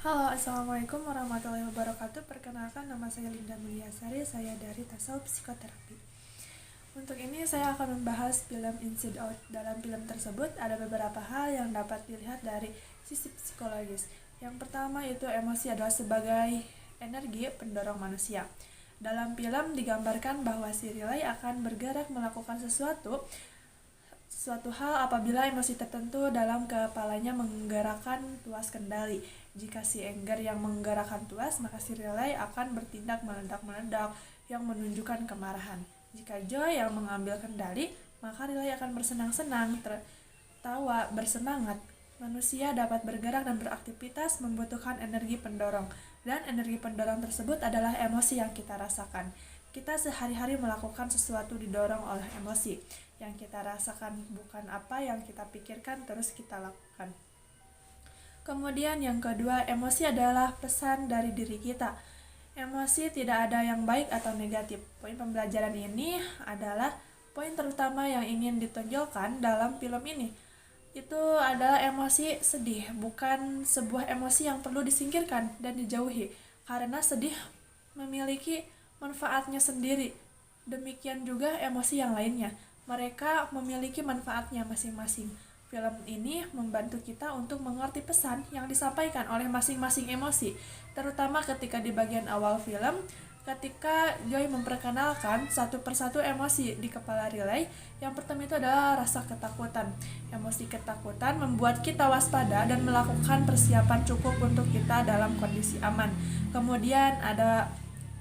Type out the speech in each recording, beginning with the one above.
Halo, Assalamualaikum warahmatullahi wabarakatuh. Perkenalkan, nama saya Linda Mulyasari, saya dari Tasawuf Psikoterapi. Untuk ini saya akan membahas film Inside Out. Dalam film tersebut ada beberapa hal yang dapat dilihat dari sisi psikologis. Yang pertama itu emosi adalah sebagai energi pendorong manusia. Dalam film digambarkan bahwa si Riley akan bergerak melakukan suatu hal apabila emosi tertentu dalam kepalanya menggerakkan tuas kendali. Jika si Anger yang menggerakkan tuas, maka si Relay akan bertindak meledak-meledak yang menunjukkan kemarahan. Jika Joy yang mengambil kendali, maka Relay akan bersenang-senang, tertawa, bersemangat. Manusia dapat bergerak dan beraktivitas membutuhkan energi pendorong, dan energi pendorong tersebut adalah emosi yang kita rasakan. Kita sehari-hari melakukan sesuatu didorong oleh emosi. Yang kita rasakan bukan apa yang kita pikirkan terus kita lakukan. Kemudian yang kedua, emosi adalah pesan dari diri kita. Emosi tidak ada yang baik atau negatif. Poin pembelajaran ini adalah poin terutama yang ingin ditonjolkan dalam film ini. Itu adalah emosi sedih, bukan sebuah emosi yang perlu disingkirkan dan dijauhi, karena sedih memiliki manfaatnya sendiri. Demikian juga emosi yang lainnya. Mereka memiliki manfaatnya masing-masing. Film ini membantu kita untuk mengerti pesan yang disampaikan oleh masing-masing emosi, terutama ketika di bagian awal film, ketika Joy memperkenalkan satu persatu emosi di kepala Riley. Yang pertama itu adalah rasa ketakutan. Emosi ketakutan membuat kita waspada dan melakukan persiapan cukup untuk kita dalam kondisi aman. Kemudian ada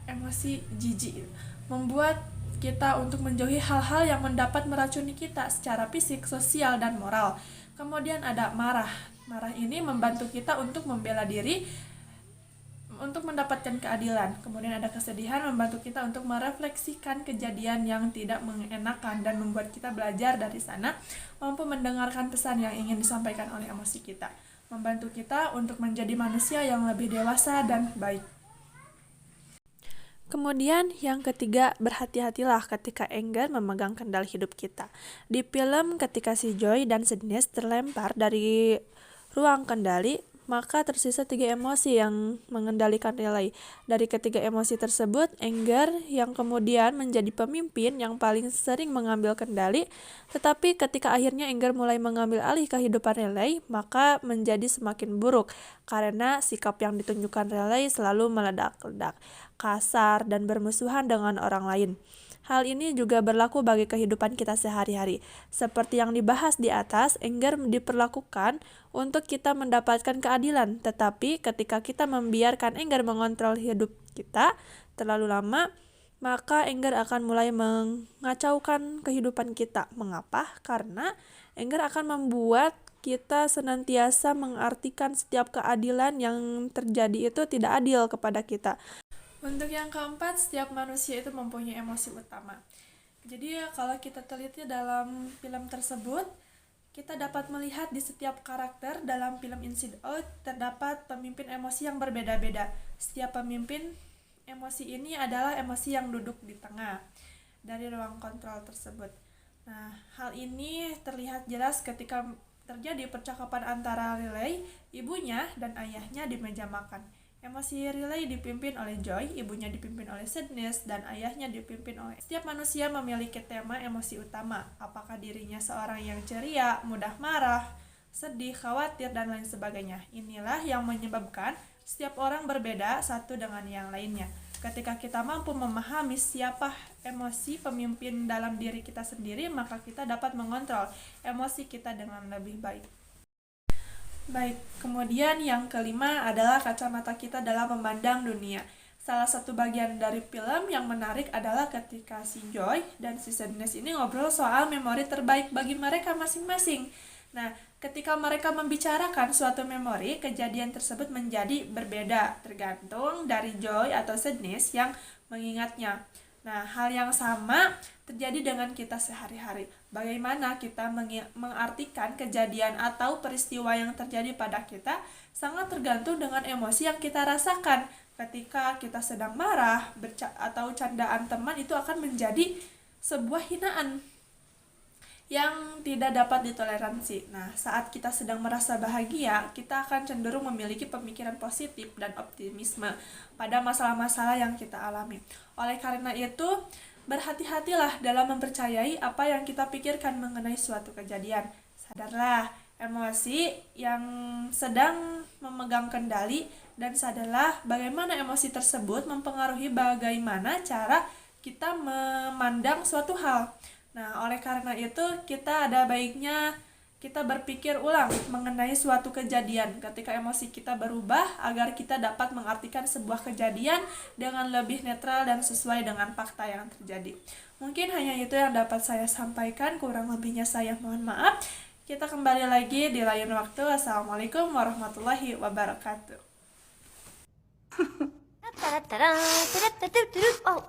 emosi jijik, membuat kita untuk menjauhi hal-hal yang mendapat meracuni kita secara fisik, sosial, dan moral. Kemudian ada marah. Marah ini membantu kita untuk membela diri, untuk mendapatkan keadilan. Kemudian ada kesedihan, membantu kita untuk merefleksikan kejadian yang tidak mengenakan dan membuat kita belajar dari sana, mampu mendengarkan pesan yang ingin disampaikan oleh emosi kita, membantu kita untuk menjadi manusia yang lebih dewasa dan baik. Kemudian yang ketiga, berhati-hatilah ketika Anger memegang kendali hidup kita. Di film ketika si Joy dan Sadness terlempar dari ruang kendali, maka tersisa 3 emosi yang mengendalikan Relay. Dari ketiga emosi tersebut, Anger yang kemudian menjadi pemimpin yang paling sering mengambil kendali, tetapi ketika akhirnya Anger mulai mengambil alih kehidupan Relay, maka menjadi semakin buruk, karena sikap yang ditunjukkan Relay selalu meledak-ledak, kasar, dan bermusuhan dengan orang lain. Hal ini juga berlaku bagi kehidupan kita sehari-hari. Seperti yang dibahas di atas, Anger diperlakukan untuk kita mendapatkan keadilan, tetapi ketika kita membiarkan Anger mengontrol hidup kita terlalu lama, maka Anger akan mulai mengacaukan kehidupan kita. Mengapa? Karena Anger akan membuat kita senantiasa mengartikan setiap keadilan yang terjadi itu tidak adil kepada kita. Untuk yang keempat, setiap manusia itu mempunyai emosi utama. Jadi kalau kita teliti dalam film tersebut, kita dapat melihat di setiap karakter dalam film Inside Out terdapat pemimpin emosi yang berbeda-beda. Setiap pemimpin emosi ini adalah emosi yang duduk di tengah dari ruang kontrol tersebut. Nah, hal ini terlihat jelas ketika terjadi percakapan antara Riley, ibunya, dan ayahnya di meja makan. Emosi Riley dipimpin oleh Joy, ibunya dipimpin oleh Sadness, dan ayahnya dipimpin oleh. Setiap manusia memiliki tema emosi utama. Apakah dirinya seorang yang ceria, mudah marah, sedih, khawatir, dan lain sebagainya. Inilah yang menyebabkan setiap orang berbeda satu dengan yang lainnya. Ketika kita mampu memahami siapa emosi pemimpin dalam diri kita sendiri, maka kita dapat mengontrol emosi kita dengan lebih baik. Baik, kemudian yang kelima adalah kacamata kita dalam memandang dunia. Salah satu bagian dari film yang menarik adalah ketika si Joy dan si Sadness ini ngobrol soal memori terbaik bagi mereka masing-masing. Nah, ketika mereka membicarakan suatu memori, kejadian tersebut menjadi berbeda tergantung dari Joy atau Sadness yang mengingatnya. Nah, hal yang sama terjadi dengan kita sehari-hari. Bagaimana kita mengartikan kejadian atau peristiwa yang terjadi pada kita sangat tergantung dengan emosi yang kita rasakan. Ketika kita sedang marah atau candaan teman itu akan menjadi sebuah hinaan. yang tidak dapat ditoleransi. Nah, saat kita sedang merasa bahagia, kita akan cenderung memiliki pemikiran positif dan optimisme pada masalah-masalah yang kita alami. Oleh karena itu, berhati-hatilah dalam mempercayai apa yang kita pikirkan mengenai suatu kejadian. Sadarlah emosi yang sedang memegang kendali dan sadarlah bagaimana emosi tersebut mempengaruhi bagaimana cara kita memandang suatu hal. Nah, oleh karena itu kita ada baiknya kita berpikir ulang mengenai suatu kejadian ketika emosi kita berubah agar kita dapat mengartikan sebuah kejadian dengan lebih netral dan sesuai dengan fakta yang terjadi. Mungkin hanya itu yang dapat saya sampaikan, kurang lebihnya saya mohon maaf. Kita kembali lagi di lain waktu. Assalamualaikum warahmatullahi wabarakatuh. Taratara, taratataturut. Oh.